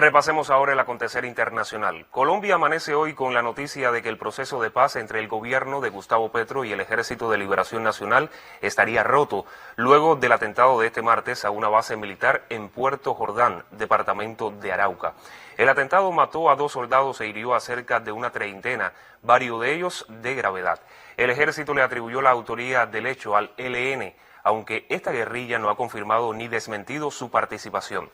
Repasemos ahora el acontecer internacional. Colombia amanece hoy con la noticia de que el proceso de paz entre el gobierno de Gustavo Petro y el Ejército de Liberación Nacional estaría roto luego del atentado de este martes a una base militar en Puerto Jordán, departamento de Arauca. El atentado mató a 2 soldados e hirió a cerca de una treintena, varios de ellos de gravedad. El ejército le atribuyó la autoría del hecho al ELN, aunque esta guerrilla no ha confirmado ni desmentido su participación.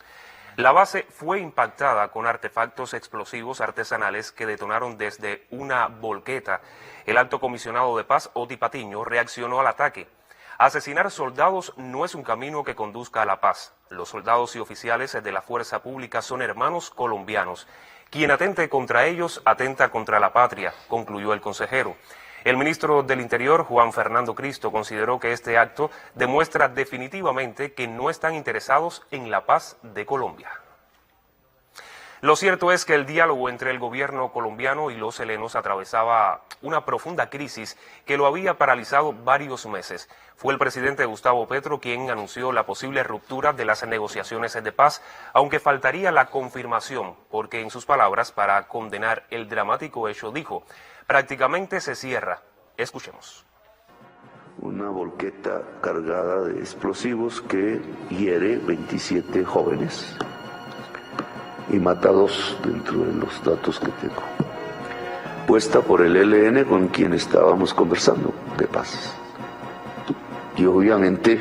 La base fue impactada con artefactos explosivos artesanales que detonaron desde una volqueta. El alto comisionado de paz, Oti Patiño, reaccionó al ataque. Asesinar soldados no es un camino que conduzca a la paz. Los soldados y oficiales de la fuerza pública son hermanos colombianos. Quien atente contra ellos, atenta contra la patria, concluyó el consejero. El ministro del Interior, Juan Fernando Cristo, consideró que este acto demuestra definitivamente que no están interesados en la paz de Colombia. Lo cierto es que el diálogo entre el gobierno colombiano y los helenos atravesaba una profunda crisis que lo había paralizado varios meses. Fue el presidente Gustavo Petro quien anunció la posible ruptura de las negociaciones de paz, aunque faltaría la confirmación, porque en sus palabras, para condenar el dramático hecho, dijo: prácticamente se cierra. Escuchemos. Una volqueta cargada de explosivos que hiere 27 jóvenes y mata a 2 dentro de los datos que tengo. Puesta por el ELN con quien estábamos conversando de paz. Y obviamente,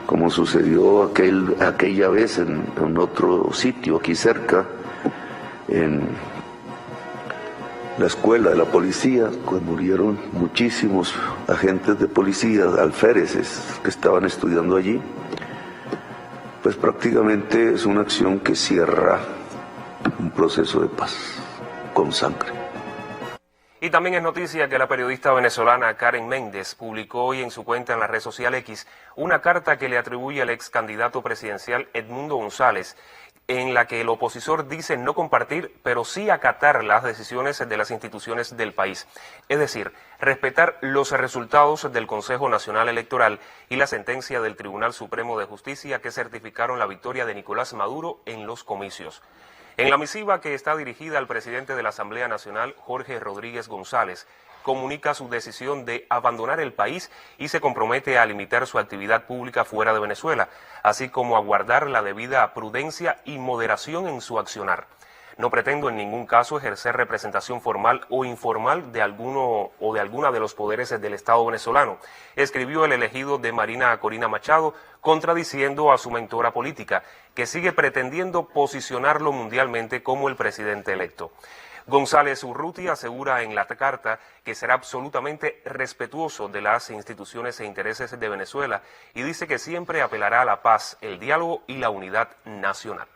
como sucedió aquella vez en otro sitio aquí cerca, en la escuela de la policía, cuando murieron muchísimos agentes de policía, alféreces que estaban estudiando allí, pues prácticamente es una acción que cierra un proceso de paz con sangre. Y también es noticia que la periodista venezolana Karen Méndez publicó hoy en su cuenta en la red social X una carta que le atribuye al ex candidato presidencial Edmundo González, en la que el opositor dice no compartir, pero sí acatar las decisiones de las instituciones del país. Es decir, respetar los resultados del Consejo Nacional Electoral y la sentencia del Tribunal Supremo de Justicia que certificaron la victoria de Nicolás Maduro en los comicios. En la misiva, que está dirigida al presidente de la Asamblea Nacional, Jorge Rodríguez González, comunica su decisión de abandonar el país y se compromete a limitar su actividad pública fuera de Venezuela, así como a guardar la debida prudencia y moderación en su accionar. No pretendo en ningún caso ejercer representación formal o informal de alguno o de alguna de los poderes del Estado venezolano, escribió el elegido de Marina Corina Machado, contradiciendo a su mentora política, que sigue pretendiendo posicionarlo mundialmente como el presidente electo. González Urruti asegura en la carta que será absolutamente respetuoso de las instituciones e intereses de Venezuela y dice que siempre apelará a la paz, el diálogo y la unidad nacional.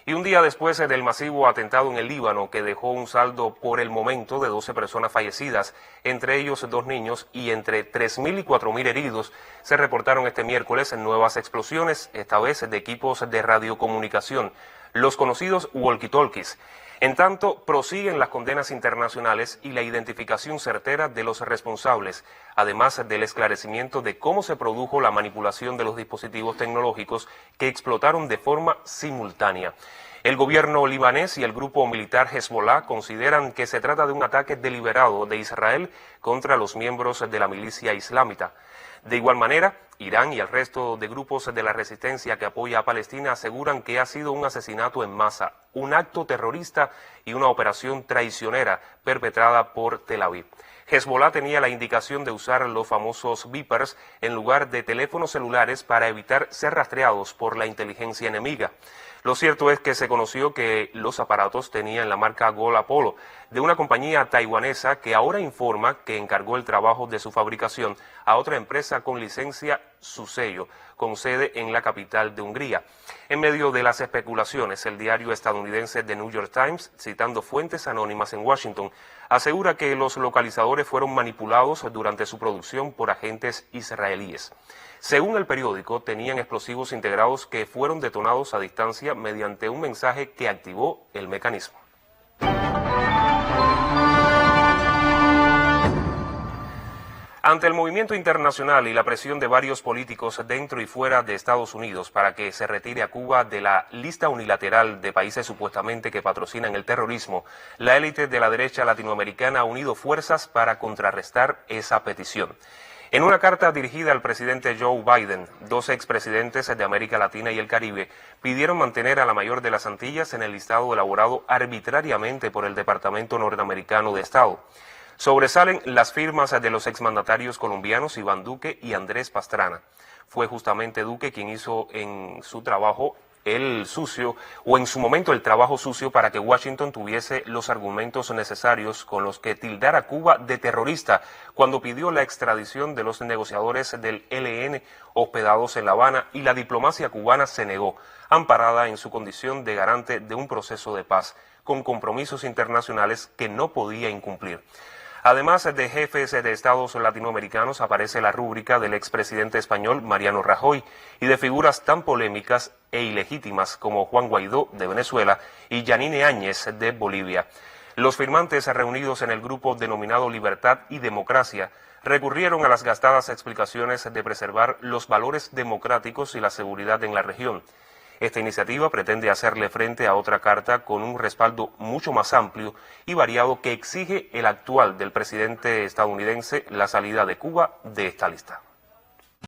Y un día después del masivo atentado en el Líbano, que dejó un saldo por el momento de 12 personas fallecidas, entre ellos 2 niños, y entre 3.000 y 4.000 heridos, se reportaron este miércoles nuevas explosiones, esta vez de equipos de radiocomunicación, los conocidos walkie-talkies. En tanto, prosiguen las condenas internacionales y la identificación certera de los responsables, además del esclarecimiento de cómo se produjo la manipulación de los dispositivos tecnológicos que explotaron de forma simultánea. El gobierno libanés y el grupo militar Hezbollah consideran que se trata de un ataque deliberado de Israel contra los miembros de la milicia islámica. De igual manera, Irán y el resto de grupos de la resistencia que apoya a Palestina aseguran que ha sido un asesinato en masa, un acto terrorista y una operación traicionera perpetrada por Tel Aviv. Hezbollah tenía la indicación de usar los famosos beepers en lugar de teléfonos celulares para evitar ser rastreados por la inteligencia enemiga. Lo cierto es que se conoció que los aparatos tenían la marca Gold Apollo, de una compañía taiwanesa que ahora informa que encargó el trabajo de su fabricación a otra empresa con licencia Susello, con sede en la capital de Hungría. En medio de las especulaciones, el diario estadounidense The New York Times, citando fuentes anónimas en Washington, asegura que los localizadores fueron manipulados durante su producción por agentes israelíes. Según el periódico, tenían explosivos integrados que fueron detonados a distancia mediante un mensaje que activó el mecanismo. Ante el movimiento internacional y la presión de varios políticos dentro y fuera de Estados Unidos para que se retire a Cuba de la lista unilateral de países supuestamente que patrocinan el terrorismo, la élite de la derecha latinoamericana ha unido fuerzas para contrarrestar esa petición. En una carta dirigida al presidente Joe Biden, dos expresidentes de América Latina y el Caribe pidieron mantener a la mayor de las Antillas en el listado elaborado arbitrariamente por el Departamento Norteamericano de Estado. Sobresalen las firmas de los exmandatarios colombianos Iván Duque y Andrés Pastrana. Fue justamente Duque quien hizo en su trabajo el trabajo sucio para que Washington tuviese los argumentos necesarios con los que tildar a Cuba de terrorista cuando pidió la extradición de los negociadores del ELN hospedados en La Habana, y la diplomacia cubana se negó, amparada en su condición de garante de un proceso de paz con compromisos internacionales que no podía incumplir. Además de jefes de estados latinoamericanos, aparece la rúbrica del expresidente español Mariano Rajoy y de figuras tan polémicas e ilegítimas como Juan Guaidó de Venezuela y Yanine Áñez de Bolivia. Los firmantes reunidos en el grupo denominado Libertad y Democracia recurrieron a las gastadas explicaciones de preservar los valores democráticos y la seguridad en la región. Esta iniciativa pretende hacerle frente a otra carta con un respaldo mucho más amplio y variado que exige el actual del presidente estadounidense la salida de Cuba de esta lista.